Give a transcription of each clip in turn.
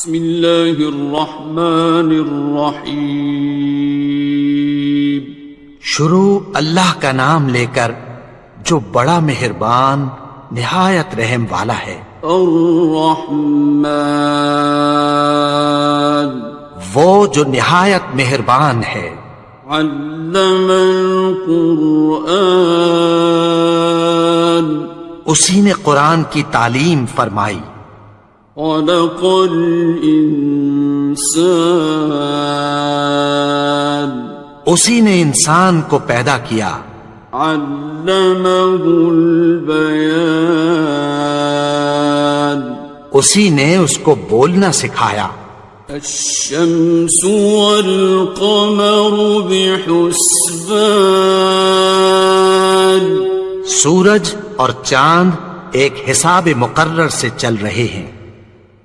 بسم اللہ الرحمن الرحیم. شروع اللہ کا نام لے کر جو بڑا مہربان نہایت رحم والا ہے. الرحمن وہ جو نہایت مہربان ہے. علم القرآن اسی نے قرآن کی تعلیم فرمائی. خلق الانسان اسی نے انسان کو پیدا کیا. علمہ البیان اسی نے اس کو بولنا سکھایا. الشمس والقمر بحسبان سورج اور چاند ایک حساب مقرر سے چل رہے ہیں.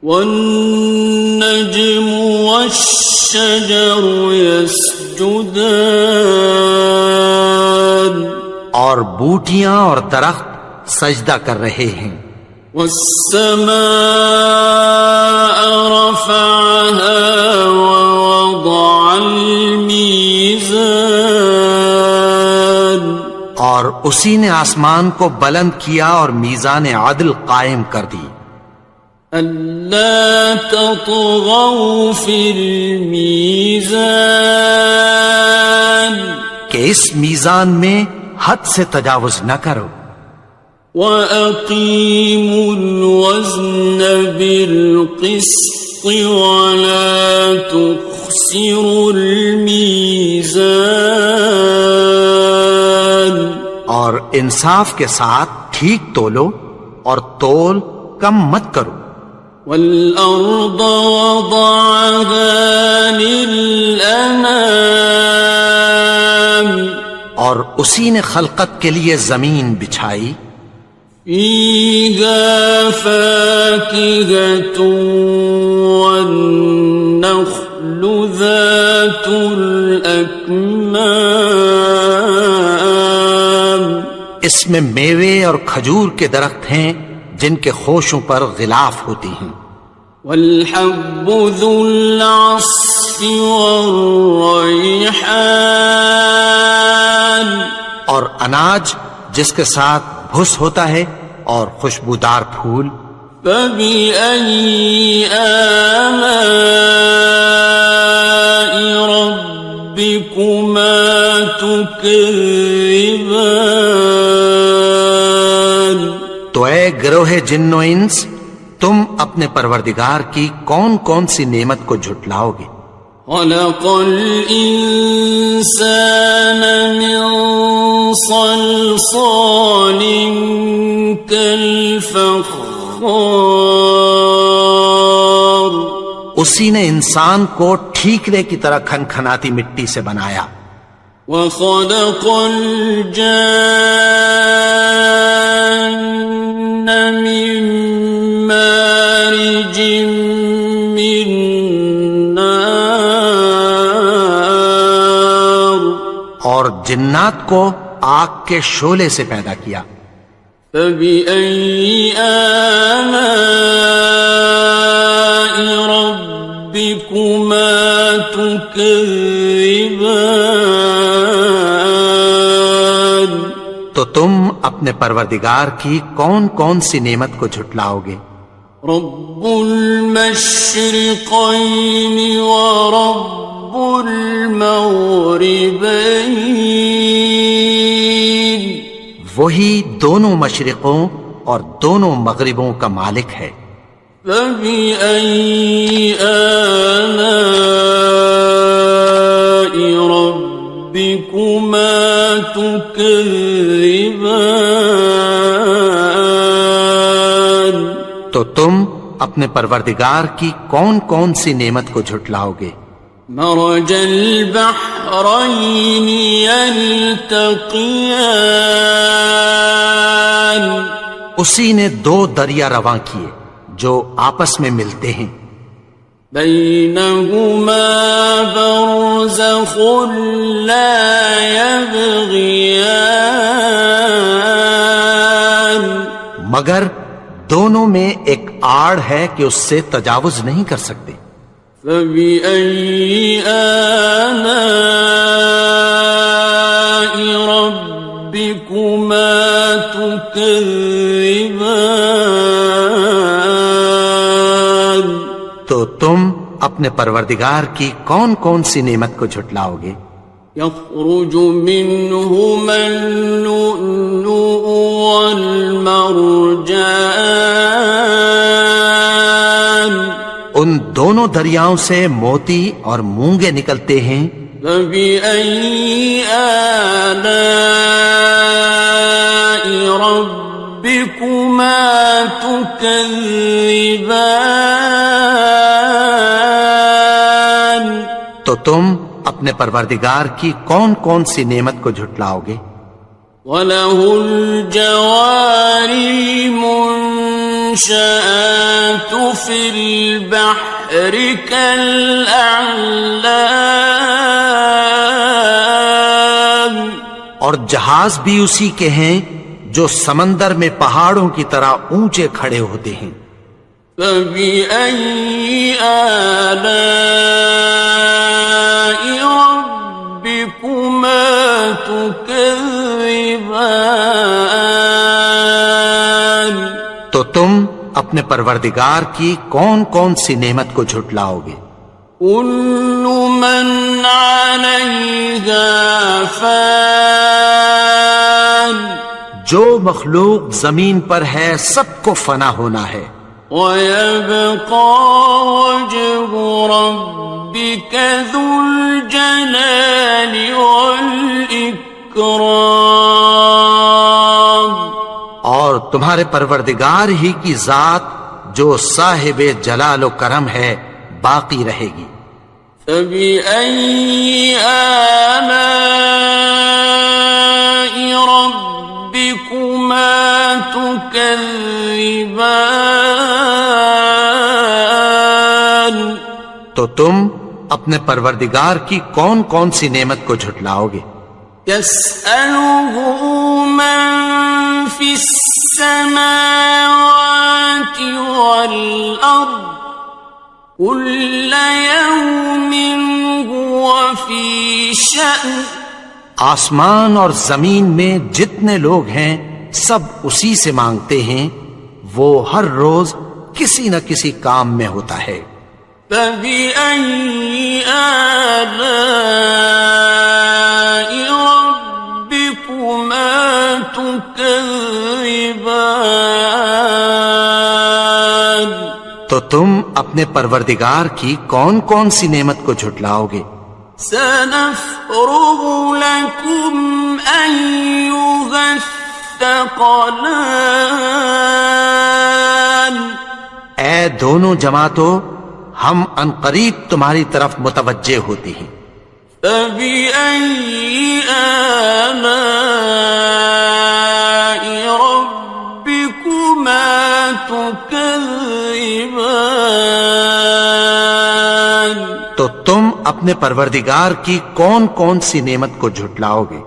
والنجم والشجر يسجدان اور بوٹیاں اور درخت سجدہ کر رہے ہیں. والسماء رفعها ووضع الميزان اور اسی نے آسمان کو بلند کیا اور میزان عدل قائم کر دی. ألا تطغوا في الميزان کہ اس میزان میں حد سے تجاوز نہ کرو. وَأَقِيمُوا الْوَزْنَ بِالْقِسْطِ وَلَا تُخْسِرُوا الْمِيزَانَ اور انصاف کے ساتھ ٹھیک تولو اور تول کم مت کرو. وَالْأَرْضَ وَضَعَهَا لِلْأَنَامِ اور اسی نے خلقت کے لیے زمین بچھائی. فِيهَا فَاكِهَةٌ وَالنَّخْلُ ذَاتُ الْأَكْمَامِ اس میں میوے اور کھجور کے درخت ہیں جن کے خوشوں پر غلاف ہوتی ہیں. وَالْحَبُّ ذُو الْعَصْفِ وَالرَّيْحَانِ اور اناج جس کے ساتھ بھس ہوتا ہے اور خوشبودار پھول. فَبِأَيِّ آلَاءِ رَبِّكُمَا تُكَذِّبَانِ تو اے گروہ جن و انس تم اپنے پروردگار کی کون کون سی نعمت کو جھٹلاؤ گے. خَلَقَ الْإِنسَانَ مِنْ صَلْصَالٍ كَالْفَخَّارِ اسی نے انسان کو ٹھیکرے کی طرح کھنکھناتی مٹی سے بنایا. وَخَلَقَ الْجَانَّ مِن مَّارِجٍ مِّن نَّارٍ اور جنات کو آگ کے شعلے سے پیدا کیا. فَبِأَيِّ آلَاءِ رَبِّكُمَا تُكَذِّبَانِ تو تم اپنے پروردگار کی کون کون سی نعمت کو جھٹلاؤ گے. رب المشرقین ورب المغربین وہی دونوں مشرقوں اور دونوں مغربوں کا مالک ہے. فَبِأَيِّ آلَاءِ رَبِّكُمَا تُكَذِّبَانِ تو تم اپنے پروردگار کی کون کون سی نعمت کو جھٹلاؤ گے. مرج البحرین یلتقیان اسی نے دو دریا رواں کیے جو آپس میں ملتے ہیں. بینہما برزخ لا یبغیان مگر دونوں میں ایک آڑ ہے کہ اس سے تجاوز نہیں کر سکتے۔ فبأي آلاء ربكما تكذبان؟ تو تم اپنے پروردگار کی کون کون سی نعمت کو جھٹلاؤ گے؟ يخرج منهما اللؤلؤ والمرجان، ان دونوں دریاؤں سے موتی اور مونگے نکلتے ہیں۔ فبأي آلاء ربكما تكذبان؟ تو تم اپنے پروردگار کی کون کون سی نعمت کو جھٹلاؤ گے؟ وَلَهُ الْجَوَارِ الْمُنشَآتُ فِي الْبَحْرِ كَالْأَعْلَامِ، اور جہاز بھی اسی کے ہیں جو سمندر میں پہاڑوں کی طرح اونچے کھڑے ہوتے ہیں۔ فَبِأَيِّ آلَاءِ رَبِّكُمَا تُكَذِّبَانِ؟ تو تم اپنے پروردگار کی کون کون سی نعمت کو جھٹلاؤ گے؟ كُلُّ مَنْ عَلَيْهَا فَانٍ، جو مخلوق زمین پر ہے سب کو فنا ہونا ہے۔ وَيَبْقَى وَجْهُ رَبِّكَ ذُو الْجَلَالِ وَالْإِكْرَامِ، اور تمہارے پروردگار ہی کی ذات جو صاحب جلال و کرم ہے باقی رہے گی۔ فَبِأَيِّ آلَاءِ رَبِّكُمَا تُكَذِّبَانِ؟ تو تم اپنے پروردگار کی کون کون سی نعمت کو جھٹلاؤ گے؟ يَسْأَلُهُ مَن فِي السَّمَاوَاتِ وَالْأَرْضِ كُلَّ يَوْمٍ هُوَ فِي شَأْنٍ، آسمان اور زمین میں جتنے لوگ ہیں سب اسی سے مانگتے ہیں، وہ ہر روز کسی نہ کسی کام میں ہوتا ہے۔ فَبِأَيِّ آلَاءِ رَبِّكُمَا تُكَذِّبَانِ؟ تو تم اپنے پروردگار کی کون کون سی نعمت کو جھٹلاؤ گے؟ سَنَفْرُغُ لَكُمْ أَيُّهَ الثَّقَلَانِ، اے دونوں جماعتوں، ہم عنقریب تمہاری طرف متوجہ ہوتے ہیں۔ فَبِأَيِّ آلَاءِ رَبِّكُمَا تُكَذِّبَانِ؟ تو تم اپنے پروردگار کی کون کون سی نعمت کو جھٹلاؤ گے؟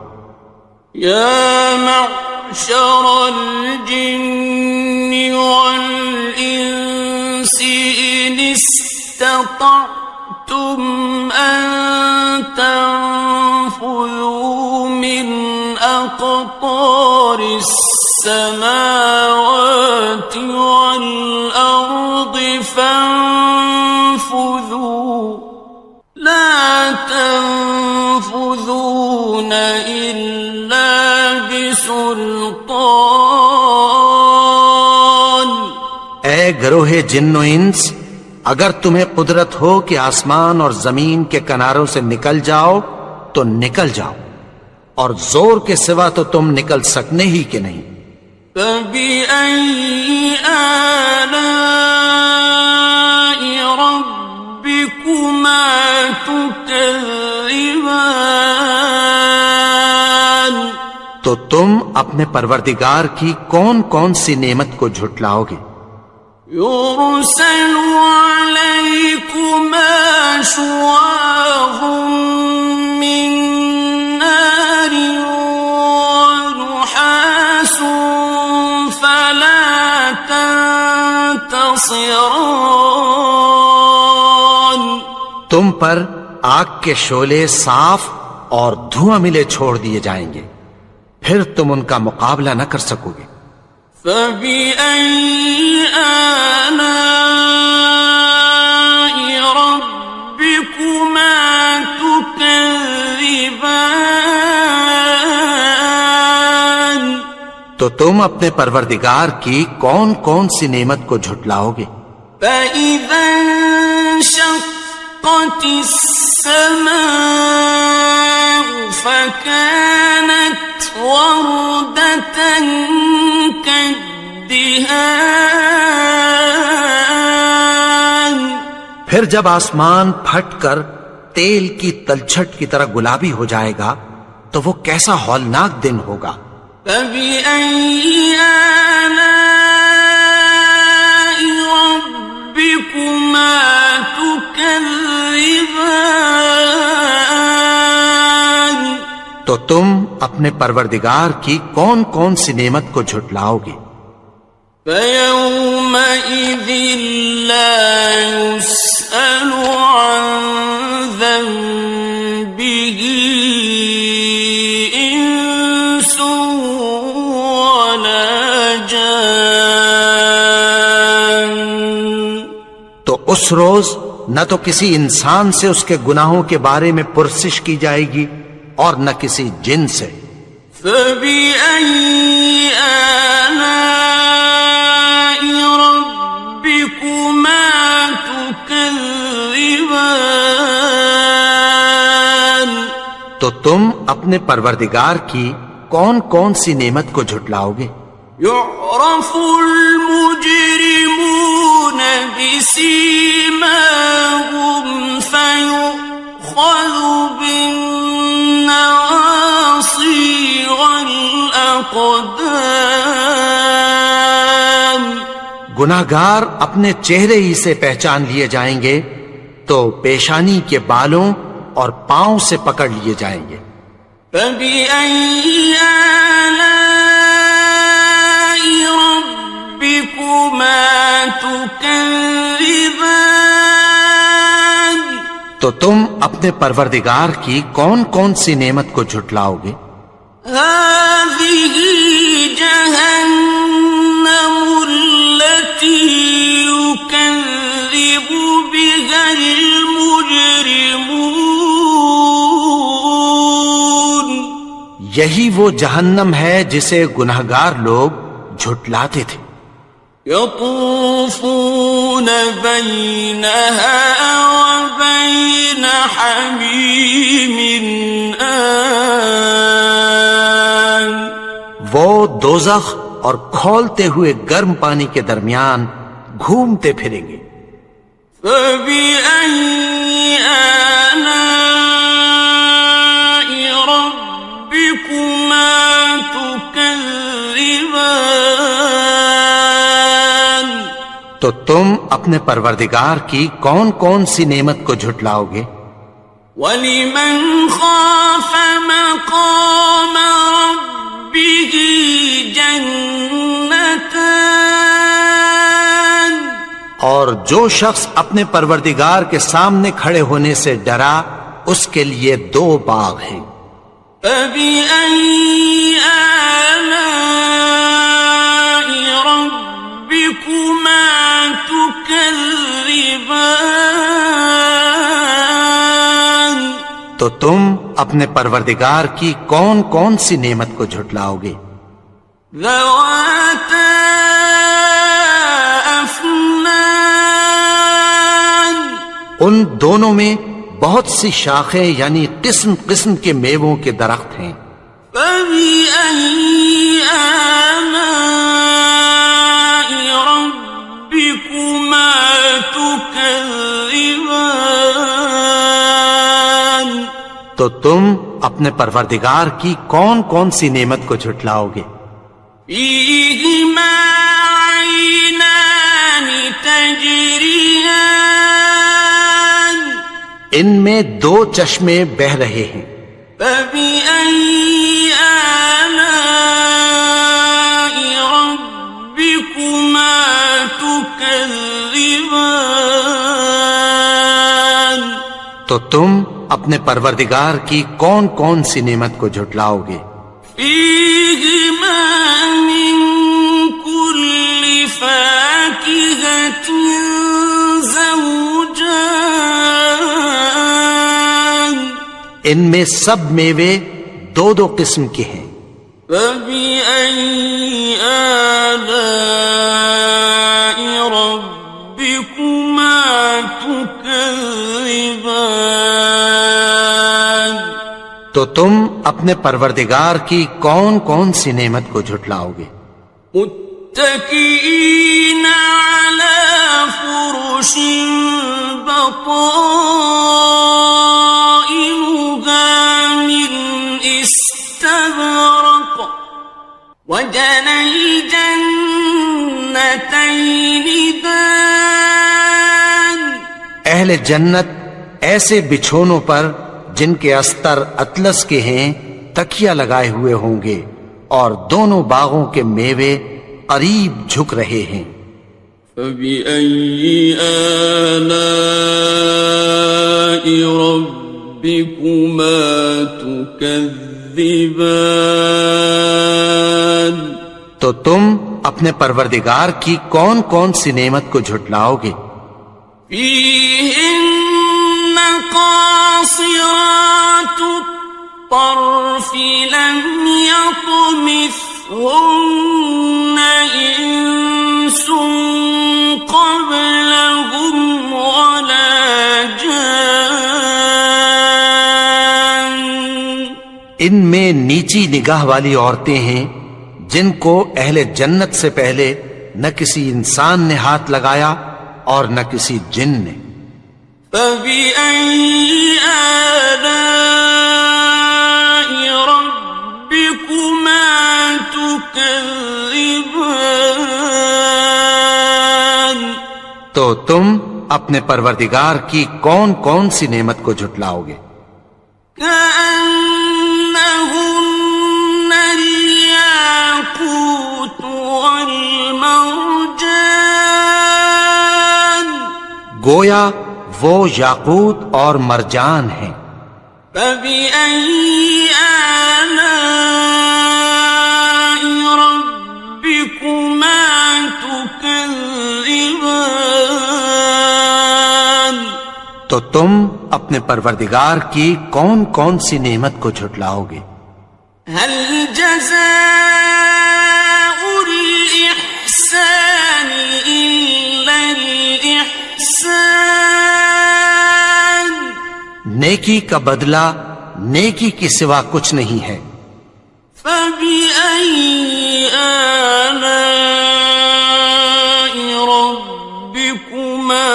يَا مَعْشَرَ الْجِنِّ وَالْإِنسِ إِنِ اسْتَطَعْتُمْ أَن تَنفُذُوا مِنْ أَقْطَارِ السَّمَاوَاتِ وَالْأَرْضِ فَانفُذُوا لَا تَنفُذُونَ إِلَّا بِسُلْطَانٍ۔ اے گروہ جن و انس، اگر تمہیں قدرت ہو کہ آسمان اور زمین کے کناروں سے نکل جاؤ تو نکل جاؤ، اور زور کے سوا تو تم نکل سکنے ہی کہ نہیں۔ فَبِأَيِّ آلَاءِ رَبِّكُمَا تُكَذِّبَانِ؟ تو تم اپنے پروردگار کی کون کون سی نعمت کو جھٹلاؤ گے؟ يُرْسَلُ عَلَيْكُمَا شُوَاظٌ مِّن نَّارٍ وَنُحَاسٌ فَلَا تَنتَصِرَانِ؟ تم پر آگ کے شعلے صاف اور دھواں ملے چھوڑ دیے جائیں گے، پھر تم ان کا مقابلہ نہ کر سکو گے۔ فَبِأَيِّ آلَاءِ رَبِّكُمَا تُكَذِّبَانِ؟ تو تم اپنے پروردگار کی کون کون سی نعمت کو جھٹلاؤ گے؟ فَإِذَا انشَقَّتِ السَّمَاءُ فَكَانَتْ وَرْدَةً كَالدِّهَانِ، پھر جب آسمان پھٹ کر تیل کی تلچھٹ کی طرح گلابی ہو جائے گا تو وہ کیسا ہولناک دن ہوگا۔ فَبِأَيِّ آلَاءِ رَبِّكُمَا تُكَذِّبَانِ؟ تو تم اپنے پروردگار کی کون کون سی نعمت کو جھٹلاؤ گے؟ فَيَوْمَئِذٍ لَا يُسْأَلُ عَنْ ذَنبِهِ إِنسٌ وَلَا جَانٌ۔ تو اس روز نہ تو کسی انسان سے اس کے گناہوں کے بارے میں پرسش کی جائے گی اور نہ کسی جن سے۔ فَبِأَيِّ آلَاءِ رَبِّكُمَا تُكَذِّبَانِ؟ تو تم اپنے پروردگار کی کون کون سی نعمت کو جھٹلاؤ گے؟ يُعْرَفُ الْمُجْرِمُونَ بِسِيمَاهُمْ فَيُؤْخَذُ بِالنَّوَاصِي وَالْأَقْدَامِ۔ گناہگار اپنے چہرے ہی سے پہچان لیے جائیں گے تو پیشانی کے بالوں اور پاؤں سے پکڑ لیے جائیں گے۔ فَبِأَيِّ آلَاءِ رَبِّكُمَا تُكَذِّبَانِ؟ تو تم اپنے پروردگار کی کون کون سی نعمت کو جھٹلاؤ گے؟ هَٰذِهِ جَهَنَّمُ الَّتِي يُكَذِّبُ بِهَا الْمُجْرِمُونَ۔ یہی وہ جہنم ہے جسے گناہگار لوگ جھٹلاتے تھے۔ يَطُوفُونَ بَيْنَهَا وَبَيْنَ حَمِيمٍ آنٍ۔ وہ دوزخ اور کھولتے ہوئے گرم پانی کے درمیان گھومتے پھریں گے۔ فَبِأَيِّ آلَاءِ رَبِّكُمَا تُكَذِّبَانِ؟ تو تم اپنے پروردگار کی کون کون سی نعمت کو جھٹلاؤ گے؟ وَلِمَنْ خَافَ مَقَامَ رَبِّهِ جَنَّتَانِ؟ اور جو شخص اپنے پروردگار کے سامنے کھڑے ہونے سے ڈرا اس کے لیے 2 باغ ہیں۔ فَبِأَيِّ آلَاءِ رَبِّكُمَا تُكَذِّبَانِ؟ تو تم اپنے پروردگار کی کون کون سی نعمت کو جھٹلاؤ گے؟ ذَوَاتَا أَفْنَانٍ؟ ان دونوں میں بہت سی شاخیں یعنی قسم قسم کے میووں کے درخت ہیں۔ فَبِأَيِّ آلَاءِ رَبِّكُمَا تُكَذِّبَانِ؟ تو تم اپنے پروردگار کی کون کون سی نعمت کو جھٹلاؤ گے؟ فِيهِمَا عَيْنَانِ تَجْرِيَانِ؟ ان میں 2 چشمے بہ رہے ہیں۔ فَبِأَيِّ آلَاءِ رَبِّكُمَا تُكَذِّبَانِ؟ تو تم اپنے پروردگار کی کون کون سی نعمت کو جھٹلاؤ گے؟ فیہما من کل فاکہۃ زوجان، ان میں سب میوے دو دو قسم کے ہیں۔ فبأي آلاء ربكما تكذبان، تو تم اپنے پروردگار کی کون کون سی نعمت کو جھٹلاؤ گے؟ متكئين على فرش بطائنها من استبرق، وجنى الجنتين دان، اہل جنت ایسے بچھونوں پر جن کے استر اطلس کے ہیں تکیہ لگائے ہوئے ہوں گے، اور دونوں باغوں کے میوے قریب جھک رہے ہیں۔ فبأي آلاء ربكما تكذبان، تو تم اپنے پروردگار کی کون کون سی نعمت کو جھٹلاؤ گے؟ فيهن قاصرات الطرف لم يطمثهن إنس قبلهم ولا جان، ان میں نیچی نگاہ والی عورتیں ہیں جن کو اہل جنت سے پہلے نہ کسی انسان نے ہاتھ لگایا اور نہ کسی جن نے۔ فبأي آلاء ربكما تكذبان، تو تم اپنے پروردگار کی کون کون سی نعمت کو جھٹلاؤ گے؟ كأنهن الياقوت والمرجان، گویا وہ یاقوت اور مرجان ہیں۔ فبأي آلاء ربكما تكذبان، تو تم اپنے پروردگار کی کون کون سی نعمت کو جھٹلاؤ گے؟ هل جزاء الإحسان إلا الإحسان، نیکی کا بدلہ نیکی کے سوا کچھ نہیں ہے۔ فبأي آلاء ربكما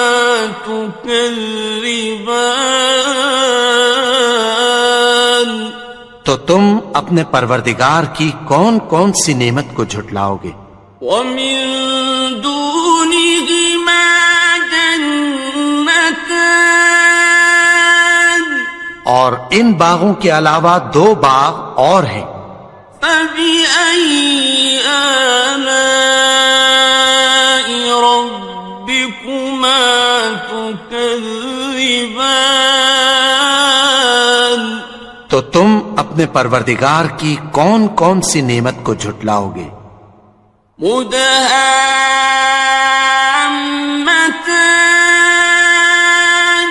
تكذبان، تو تم اپنے پروردگار کی کون کون سی نعمت کو جھٹلاؤ گے؟ ومن دونهما جنتان، اور ان باغوں کے علاوہ دو باغ اور ہیں۔ فبأي آلاء ربكما تكذبان، تو تم اپنے پروردگار کی کون کون سی نعمت کو جھٹلاؤ گے؟ مدهامتان،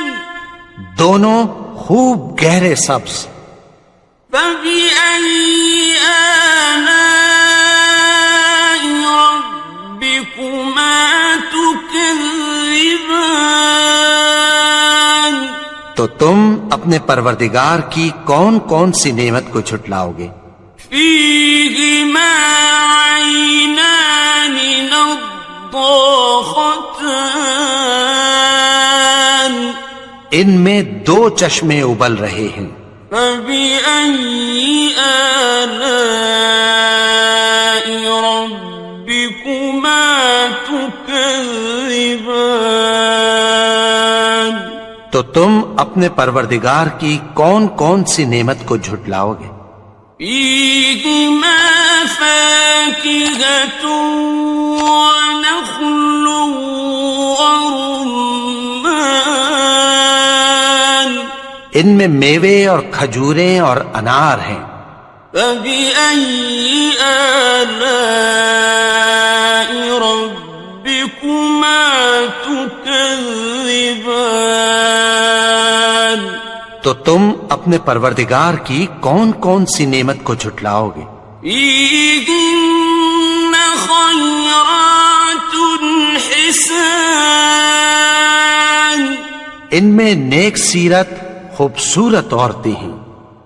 دونوں خوب گہرے سبز۔ فبأي آلاء ربكما تكذبان، تو تم اپنے پروردگار کی کون کون سی نعمت کو جھٹلاؤ گے؟ فيهما عينان نضاختان، ان میں دو چشمے ابل رہے ہیں۔ فبأي آلاء ربكما تكذبان، تو تم اپنے پروردگار کی کون کون سی نعمت کو جھٹلاؤ گے؟ فيهما فاكهة ونخل ورمان، ان میں میوے اور کھجوریں اور انار ہیں۔ فبأي آلاء ربكما تكذبان؟ تو تم اپنے پروردگار کی کون کون سی نعمت کو جھٹلاؤ گے؟ فيهن خيرات حسان، ان میں نیک سیرت خوبصورت عورتیں ہیں۔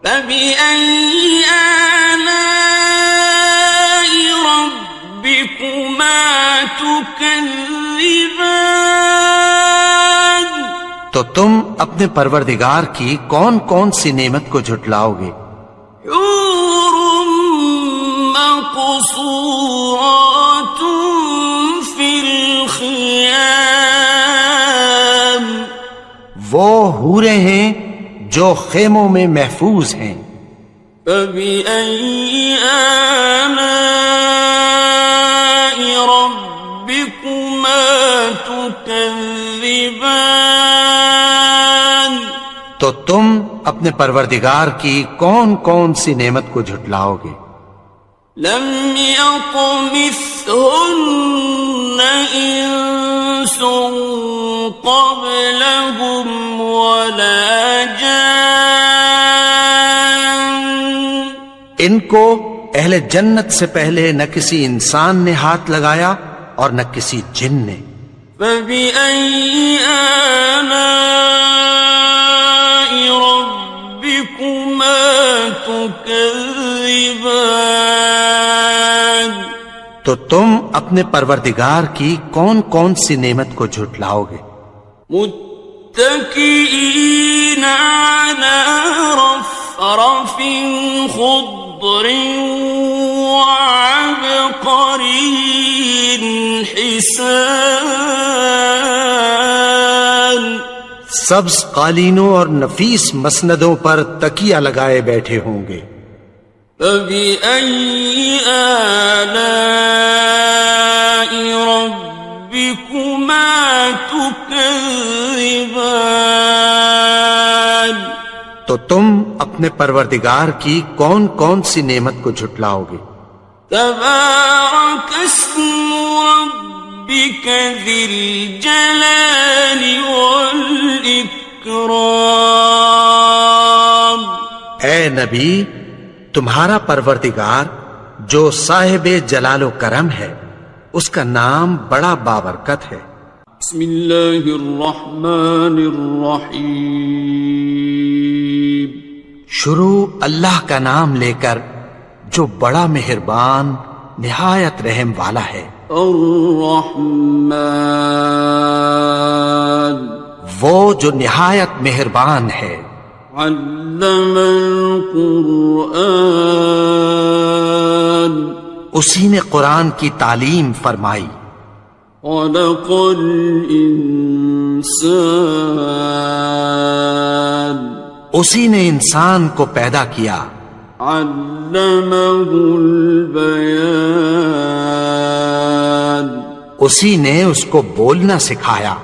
فبأي آلاء ربكما تكذبان؟ تو تم اپنے پروردگار کی کون کون سی نعمت کو جھٹلاؤ گے؟ حور مقصورات في الخيام، وہ حوریں ہیں جو خیموں میں محفوظ ہیں۔ فبأي آلاء ربكما تكذبان؟ تو تم اپنے پروردگار کی کون کون سی نعمت کو جھٹلاؤ گے؟ لم يطمثهن إنس قبلهم ولا جان، ان کو اہل جنت سے پہلے نہ کسی انسان نے ہاتھ لگایا اور نہ کسی جن نے۔ فبأي آلاء ربكما تكذبان؟ تو تم اپنے پروردگار کی کون کون سی نعمت کو جھٹلاؤ گے؟ متكئين على رفرف خضر وعبقري حسان، سبز قالینوں اور نفیس مسندوں پر تکیہ لگائے بیٹھے ہوں گے۔ فبأي آلاء ربكما تكذبان؟ تو تم اپنے پروردگار کی کون کون سی نعمت کو جھٹلاؤ گے؟ تبارك اسم ربك ذي الجلال والإكرام۔ اے نبی، تمہارا پروردگار جو صاحب جلال و کرم ہے، اس کا نام بڑا بابرکت ہے۔ بسم اللہ الرحمن الرحیم، شروع اللہ کا نام لے کر جو بڑا مہربان نہایت رحم والا ہے۔ الرحمن، وہ جو نہایت مہربان ہے۔ علم القرآن، اسی نے قرآن کی تعلیم فرمائی۔ خلق الانسان، اسی نے انسان کو پیدا کیا۔ علمہ البیان، اسی نے اس کو بولنا سکھایا۔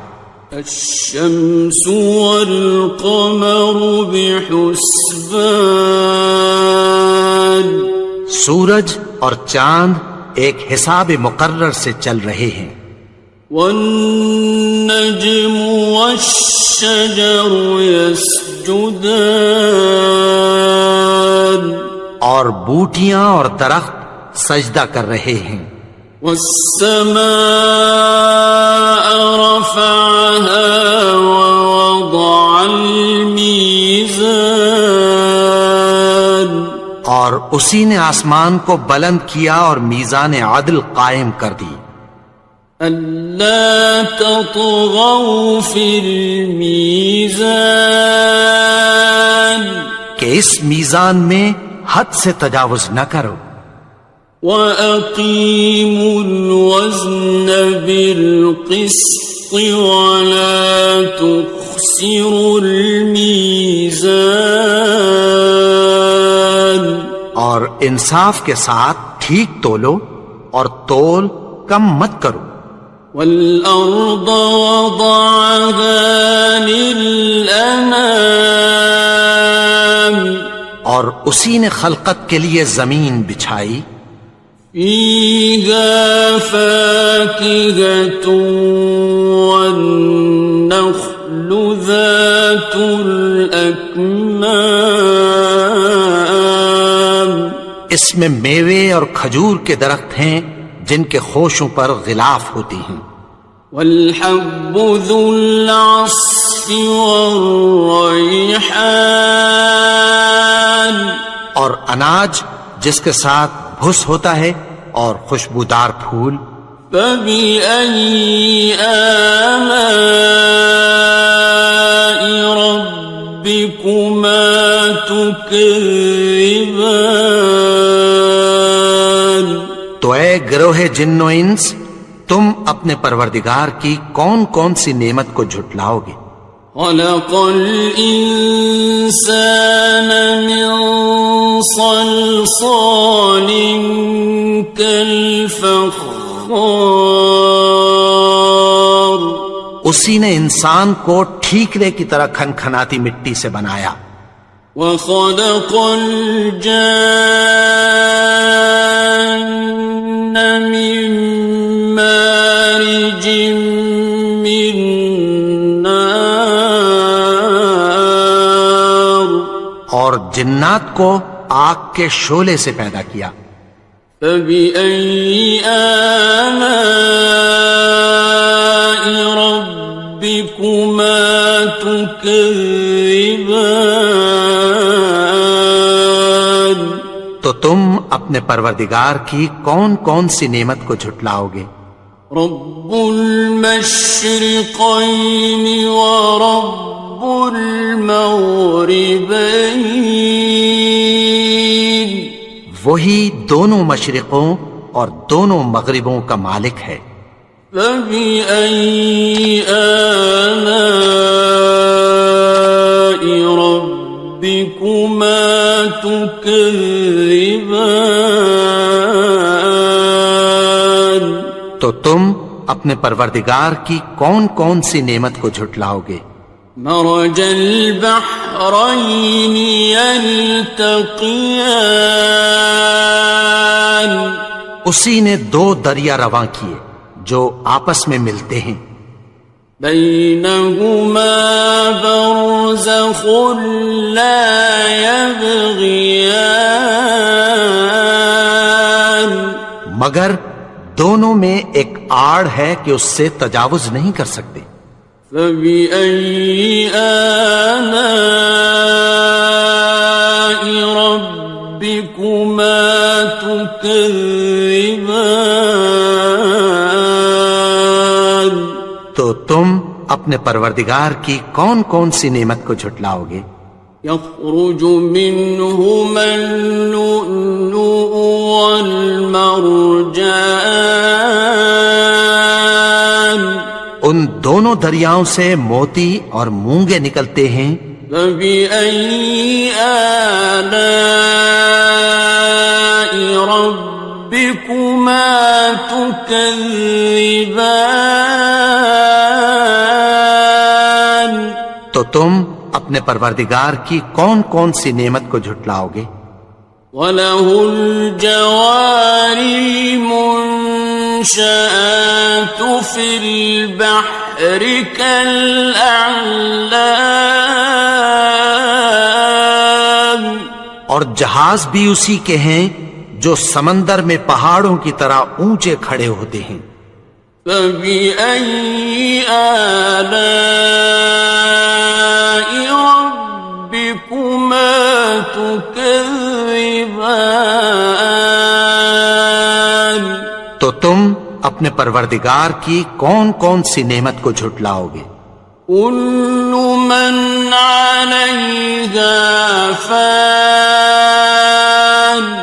الشمس والقمر بحسبان، سورج اور چاند ایک حساب مقرر سے چل رہے ہیں۔ والنجم والشجر يسجدان، اور بوٹیاں اور درخت سجدہ کر رہے ہیں۔ والسماء رفعها ووضع الميزان، اور اسی نے آسمان کو بلند کیا اور میزان عدل قائم کر دی۔ ألا تطغوا في الميزان، کہ اس میزان میں حد سے تجاوز نہ کرو۔ وَأَقِيمُوا الْوَزْنَ بِالْقِسْطِ وَلَا تُخْسِرُوا الْمِيزَانَ، اور انصاف کے ساتھ ٹھیک تولو اور تول کم مت کرو۔ وَالْأَرْضَ وَضَعَهَا لِلْأَنَامِ، اور اسی نے خلقت کے لیے زمین بچھائی، فيها فاكهة والنخل ذات الأكمام، اس میں میوے اور کھجور کے درخت ہیں جن کے خوشوں پر غلاف ہوتی ہیں، والحب ذو العصف والریحان، اور اناج جس کے ساتھ بھس ہوتا ہے اور خوشبودار پھول، فبأي آلاء ربكما تكذبان۔ تو اے گروہ جن و انس، تم اپنے پروردگار کی کون کون سی نعمت کو جھٹلاؤ گے؟ خلق الإنسان من صلصال كالفخار، اسی نے انسان کو ٹھیکرے کی طرح کھنکھناتی مٹی سے بنایا، وخلق الجان من مارج من نار، اور جنات کو آگ کے شعلے سے پیدا کیا، فبأي آلاء ربكما تكذبان۔ تو تم اپنے پروردگار کی کون کون سی نعمت کو جھٹلاؤ گے؟ رب المشرقين ورب المغربين، وہی دونوں مشرقوں اور دونوں مغربوں کا مالک ہے، فبأي آلاء ربكما تكذبان۔ تو تم اپنے پروردگار کی کون کون سی نعمت کو جھٹلاؤ گے؟ مرج البحرين يلتقيان، اسی نے دو دریا رواں کیے جو آپس میں ملتے ہیں، بينهما برزخ لا يبغيان، مگر دونوں میں ایک آڑ ہے کہ اس سے تجاوز نہیں کر سکتے، فبأي آلاء ربكما تكذبان۔ تو تم اپنے پروردگار کی کون کون سی نعمت کو جھٹلاؤ گے؟ يخرج منهما اللؤلؤ والمرجان، ان دونوں دریاؤں سے موتی اور مونگے نکلتے ہیں، فبأي آلاء ربكما تكذبان۔ تو تم اپنے پروردگار کی کون کون سی نعمت کو جھٹلاؤ گے؟ وَلَهُ الْجَوَارِ الْمُنشَآتُ فِي الْبَحْرِ كَالْأَعْلَامِ، اور جہاز بھی اسی کے ہیں جو سمندر میں پہاڑوں کی طرح اونچے کھڑے ہوتے ہیں، فَبِأَيِّ آلَاءِ رَبِّكُمَا تُكَذِّبَانِ۔ تو تم اپنے پروردگار کی کون کون سی نعمت کو جھٹلاؤ گے؟ كل من عليها فان،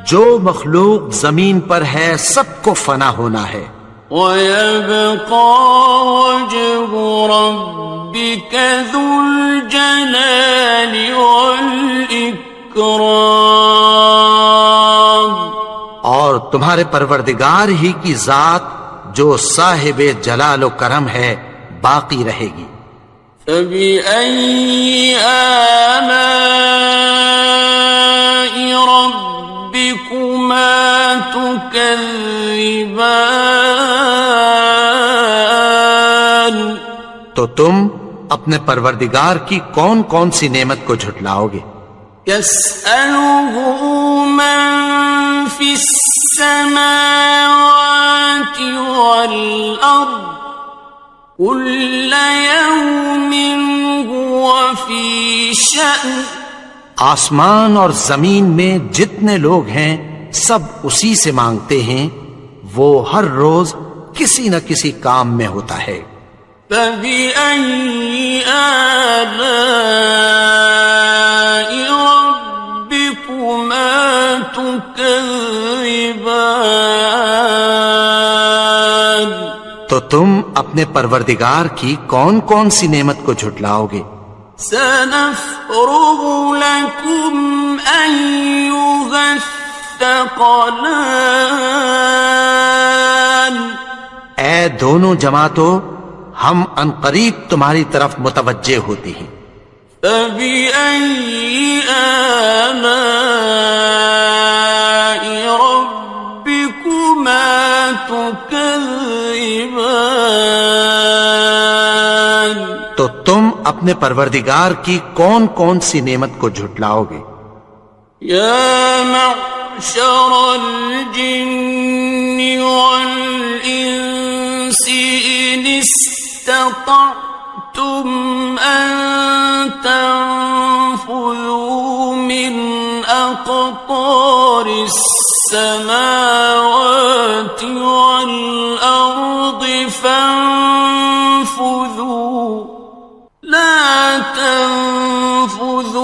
جو مخلوق زمین پر ہے سب کو فنا ہونا ہے، ويبقى وجه ربك ذو الجلال والإكرام، اور تمہارے پروردگار ہی کی ذات جو صاحب جلال و کرم ہے باقی رہے گی۔ فبأي آلاء تكذبان تو تم اپنے پروردگار کی کون کون سی نعمت کو جھٹلاؤ گے؟ يسأله من في السماوات والأرض كل يوم هو في شأن آسمان اور زمین میں جتنے لوگ ہیں سب اسی سے مانگتے ہیں، وہ ہر روز کسی نہ کسی کام میں ہوتا ہے۔ فبأي آلاء ربكما تكذبان تو تم اپنے پروردگار کی کون کون سی نعمت کو جھٹلاؤ گے؟ سنفرغ لكم أيها الثقلان اے دونوں جماعتوں، ہم عنقریب تمہاری طرف متوجہ ہوتے ہیں۔ فبأي آلاء ربكما تكذبان تو تم اپنے پروردگار کی کون کون سی نعمت کو جھٹلاؤ گے؟ يا معشر الجن والإنس إن استطعتم أن تنفذوا من أقطار السماوات والأرض فانفذوا لا تنفذون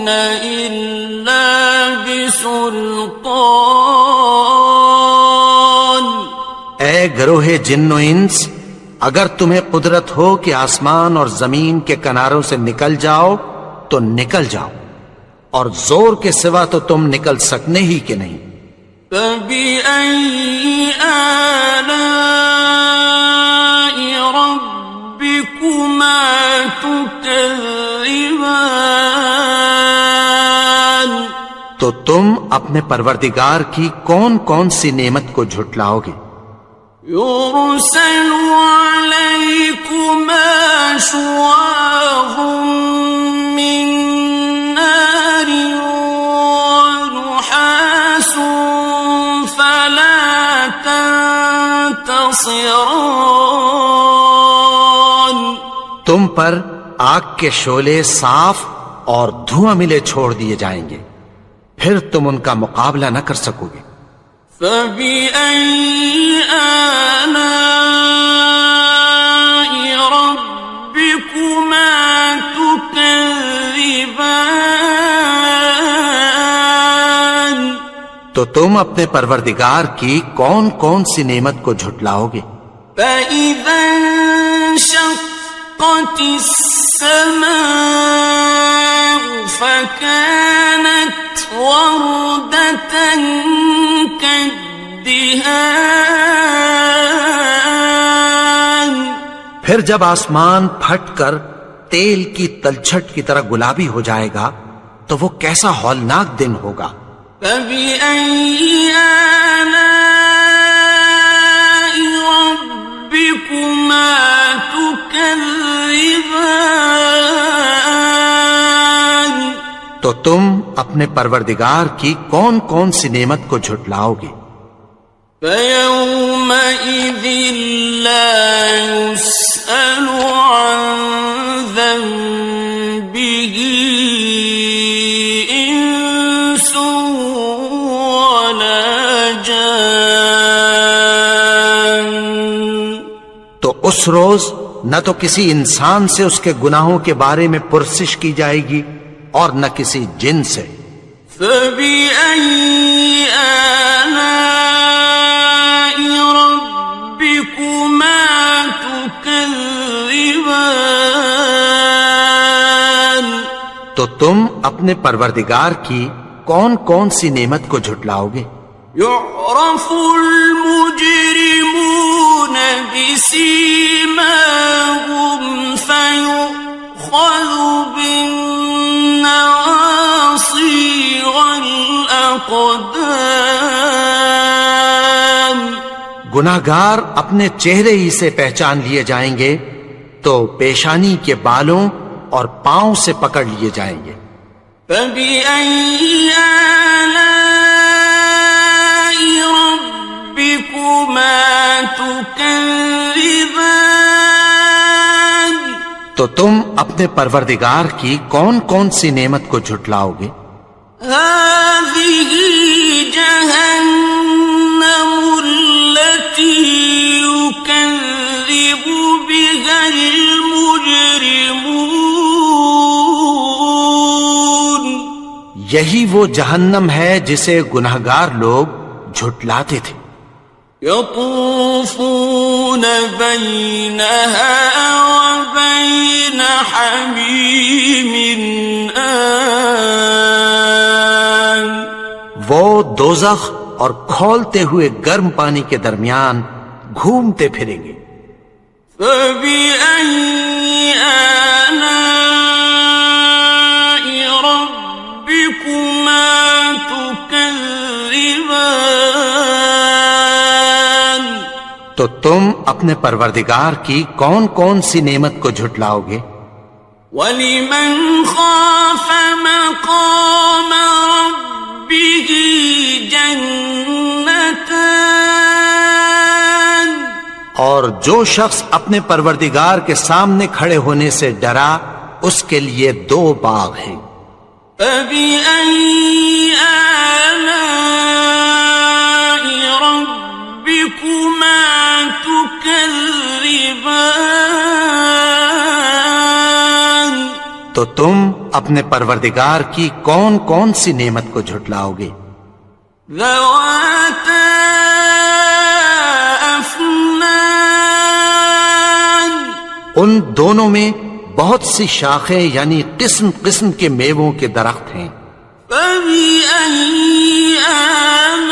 إلا بسلطان اے گروہ جن و انس، اگر تمہیں قدرت ہو کہ آسمان اور زمین کے کناروں سے نکل جاؤ تو نکل جاؤ، اور زور کے سوا تو تم نکل سکنے ہی کہ نہیں۔ فبأي آلاء ربكما تكذبان تو تم اپنے پروردگار کی کون کون سی نعمت کو جھٹلاؤ گے؟ يرسل عليكما شواظ من نار ونحاس فلا تنتصران تم پر آگ کے شعلے صاف اور دھواں ملے چھوڑ دیے جائیں گے، پھر تم ان کا مقابلہ نہ کر سکو گے۔ فبأي آلاء ربكما تكذبان تو تم اپنے پروردگار کی کون کون سی نعمت کو جھٹلاؤ گے؟ فإذا انشقت السماء فكانت وردة كالدهان پھر جب آسمان پھٹ کر تیل کی تلچھٹ کی طرح گلابی ہو جائے گا تو وہ کیسا ہولناک دن ہوگا۔ فبأي آلاء ربكما تكذبان تو تم اپنے پروردگار کی کون کون سی نعمت کو جھٹلاؤ گے؟ فيومئذ لا يسأل عن ذنبه إنس ولا جان تو اس روز نہ تو کسی انسان سے اس کے گناہوں کے بارے میں پرسش کی جائے گی اور نہ کسی جن سے۔ فبأي آلاء ربكما تكذبان تو تم اپنے پروردگار کی کون کون سی نعمت کو جھٹلاؤ گے؟ يعرف المجرمون بسيماهم فيؤخذ بالنواصي والأقدام گناہگار اپنے چہرے ہی سے پہچان لیے جائیں گے تو پیشانی کے بالوں اور پاؤں سے پکڑ لیے جائیں گے۔ فَبِأَيِّ آلَاءِ رَبِّكُمَا تُكَذِّبَانِ؟ تو تم اپنے پروردگار کی کون کون سی نعمت کو جھٹلاؤ گے؟ هَٰذِهِ جَهَنَّمُ الَّتِي يُكَذِّبُ بِهَا الْمُجْرِمُونَ۔ یہی وہ جہنم ہے جسے گناہگار لوگ جھٹلاتے تھے۔ يطوفون بينها وبين حميم آن۔ وہ دوزخ اور کھولتے ہوئے گرم پانی کے درمیان گھومتے پھریں گے۔ فَبِأَيِّ آلَاءِ رَبِّكُمَا تُكَذِّبَانِ؟ تو تم اپنے پروردگار کی کون کون سی نعمت کو جھٹلاؤ گے؟ وَلِمَنْ خَافَ مَقَامَ رَبِّهِ جَنَّتَانِ؟ اور جو شخص اپنے پروردگار کے سامنے کھڑے ہونے سے ڈرا اس کے لیے 2 باغ ہیں۔ فَبِأَيِّ آلَاءِ رَبِّكُمَا تُكَذِّبَانِ؟ تو تم اپنے پروردگار کی کون کون سی نعمت کو جھٹلاؤ گے؟ ذَوَاتَا أَفْنَانٍ؟ ان دونوں میں بہت سی شاخیں یعنی قسم قسم کے میووں کے درخت ہیں۔ فَبِأَيِّ آلَاءِ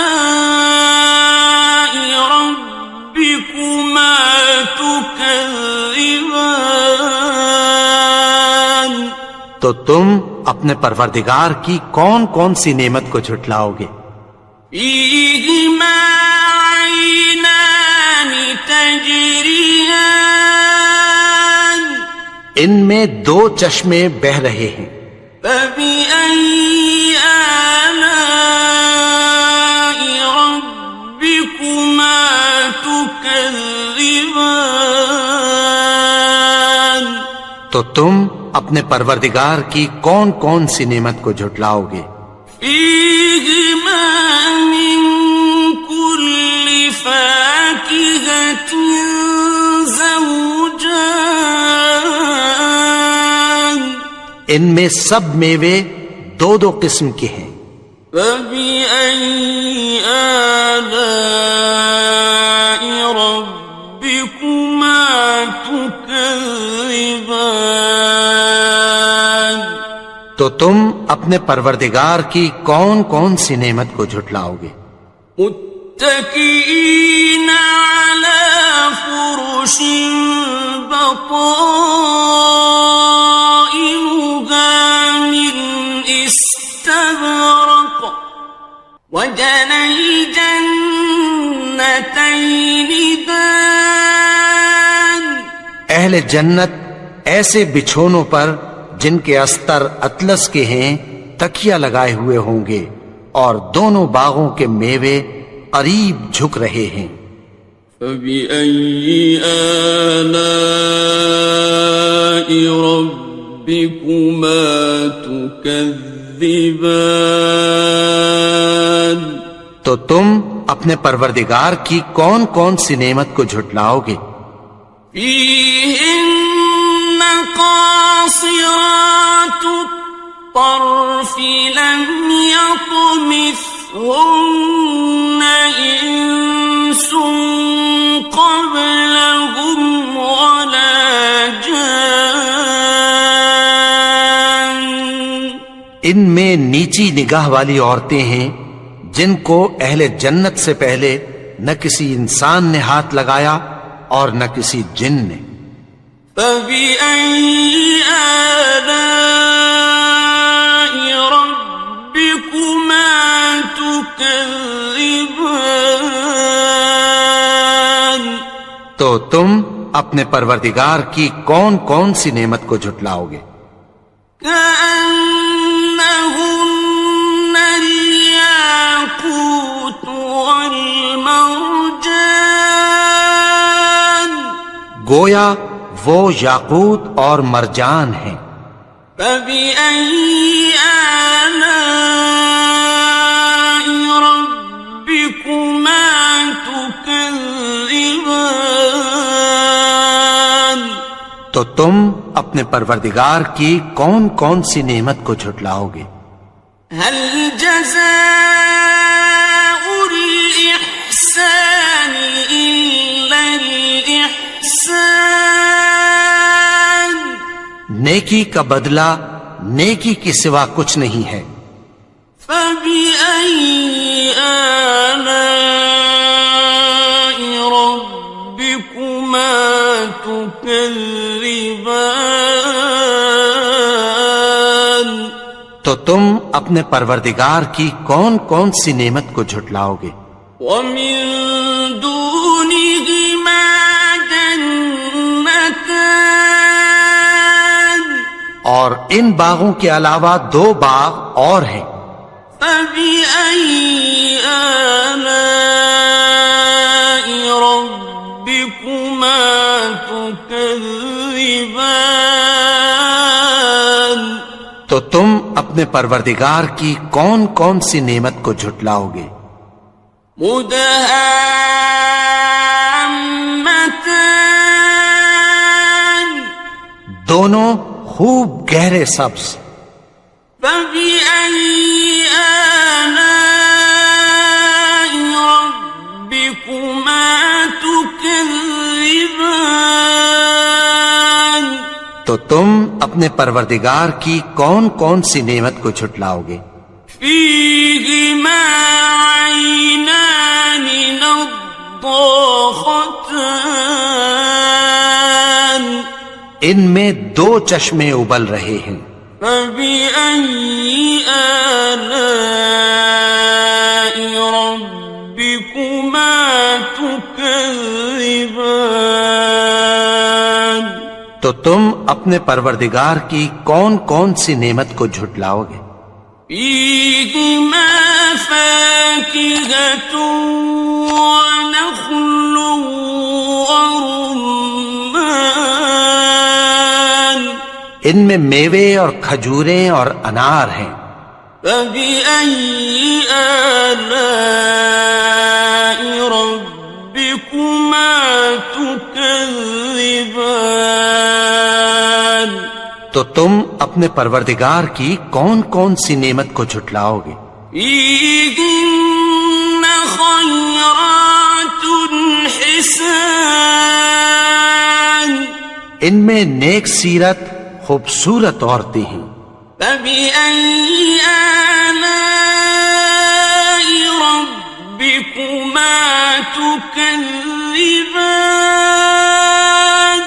رَبِّكُمَا تُكَذِّبَانِ؟ تو تم اپنے پروردگار کی کون کون سی نعمت کو جھٹلاؤ گے؟ فِيهِمَا عَيْنَانِ تَجْرِيَانِ؟ ان میں 2 چشمے بہ رہے ہیں۔ فَبِأَيِّ آلَاءِ رَبِّكُمَا تُكَذِّبَانِ؟ تو تم اپنے پروردگار کی کون کون سی نعمت کو جھٹلاؤ گے؟ فِيهِمَا مِن كُلِّ فَاكِهَةٍ زَوْجَانِ؟ ان میں سب میوے 2 قسم کے ہیں۔ فَبِأَيِّ آلَاءِ رَبِّكُمَا تُكَذِّبَانِ؟ تو تم اپنے پروردگار کی کون کون سی نعمت کو جھٹلاؤ گے؟ متكئين على فرش بطائنها من استبرق وجنى الجنتين دان۔ اہل جنت ایسے بچھونوں پر جن کے استر اطلس کے ہیں تکیہ لگائے ہوئے ہوں گے اور دونوں باغوں کے میوے قریب جھک رہے ہیں۔ فَبِأَيِّ آلَاءِ رَبِّكُمَا تُكَذِّبَانِ؟ تو تم اپنے پروردگار کی کون کون سی نعمت کو جھٹلاؤ گے؟ فِيهِنَّ قَاصِرَاتُ الطَّرْفِ لَمْ يَطْمِثْهُنَّ إِنسٌ قَبْلَهُمْ وَلَا جَانٌّ۔ ان میں نیچی نگاہ والی عورتیں ہیں جن کو اہل جنت سے پہلے نہ کسی انسان نے ہاتھ لگایا اور نہ کسی جن نے۔ فَبِأَيِّ آلَاءِ رَبِّكُمَا تُكَذِّبَانِ؟ تو تم اپنے پروردگار کی کون کون سی نعمت کو جھٹلاؤ گے؟ كأنهن الياقوت والمرجان گویا وہ یاقوت اور مرجان ہیں۔ فبأي آلاء ربكما تكذبان تو تم اپنے پروردگار کی کون کون سی نعمت کو جھٹلاؤ گے؟ هل جزاء الإحسان إلا الإحسان نیکی کا بدلہ نیکی کے سوا کچھ نہیں ہے۔ فبأي آلاء ربكما تكذبان تو تم اپنے پروردگار کی کون کون سی نعمت کو جھٹلاؤ گے؟ ومن دونهما جنتان اور ان باغوں کے علاوہ دو باغ اور ہیں۔ فبأي آلاء ربكما تكذبان تو تم اپنے پروردگار کی کون کون سی نعمت کو جھٹلاؤ گے؟ مدهامتان دونوں خوب گہرے سبز۔ فبأي آلاء ربكما تكذبان تو تم اپنے پروردگار کی کون کون سی نعمت کو جھٹلاؤ گے؟ فيهما عينان نضاختان ان میں دو چشمے ابل رہے ہیں۔ فبأي آلاء ربكما تكذبان تو تم اپنے پروردگار کی کون کون سی نعمت کو جھٹلاؤ گے؟ فيهما فاكهة ونخل ورمان ان میں میوے اور کھجوریں اور انار ہیں۔ فبأي آلاء ربكما تكذبان تو تم اپنے پروردگار کی کون کون سی نعمت کو جھٹلاؤ گے؟ فيهن خيرات حسان ان میں نیک سیرت خوبصورت عورتیں ہیں۔ فبأي آلاء ربكما تكذبان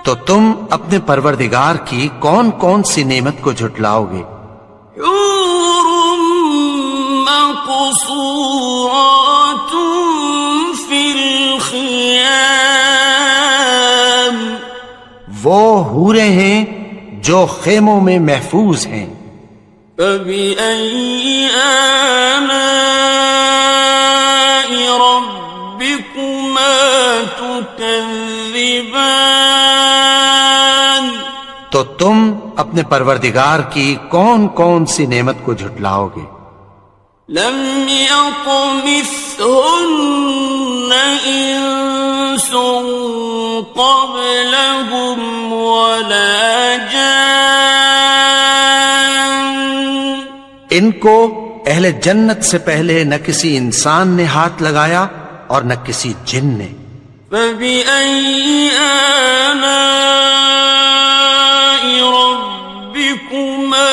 تو تم اپنے پروردگار کی کون کون سی نعمت کو جھٹلاؤ گے؟ حور مقصورات في الخيام وہ حوریں ہیں جو خیموں میں محفوظ ہیں۔ فبأي آلاء ربكما تكذبان تو تم اپنے پروردگار کی کون کون سی نعمت کو جھٹلاؤ گے؟ لم يطمثهن إنس قبلهم ولا جان ان کو اہل جنت سے پہلے نہ کسی انسان نے ہاتھ لگایا اور نہ کسی جن نے۔ فبأي آلاء ربكما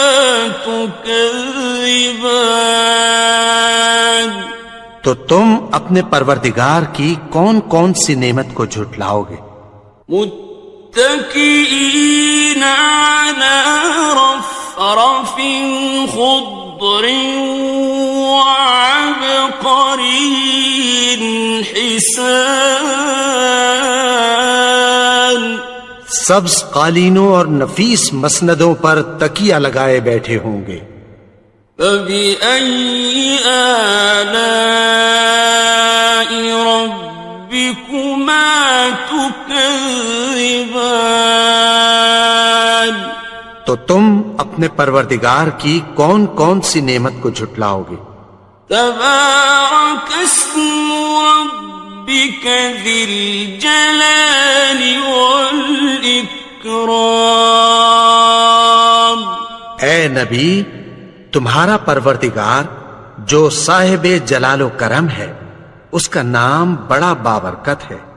تكذبان تو تم اپنے پروردگار کی کون کون سی نعمت کو جھٹلاؤ گے؟ متكئين على رفرف خضر وعبقري حسان سبز قالینوں اور نفیس مسندوں پر تکیہ لگائے بیٹھے ہوں گے. فَبِأَيِّ آلَاءِ رَبِّكُمَا تُكَذِّبَانِ تو تم اپنے پروردگار کی کون کون سی نعمت کو جھٹلاؤ گے؟ تبارک اسم ربک ذی الجلال والاکرام. اے نبی، تمہارا پروردگار جو صاحب جلال و کرم ہے، اس کا نام بڑا بابرکت ہے.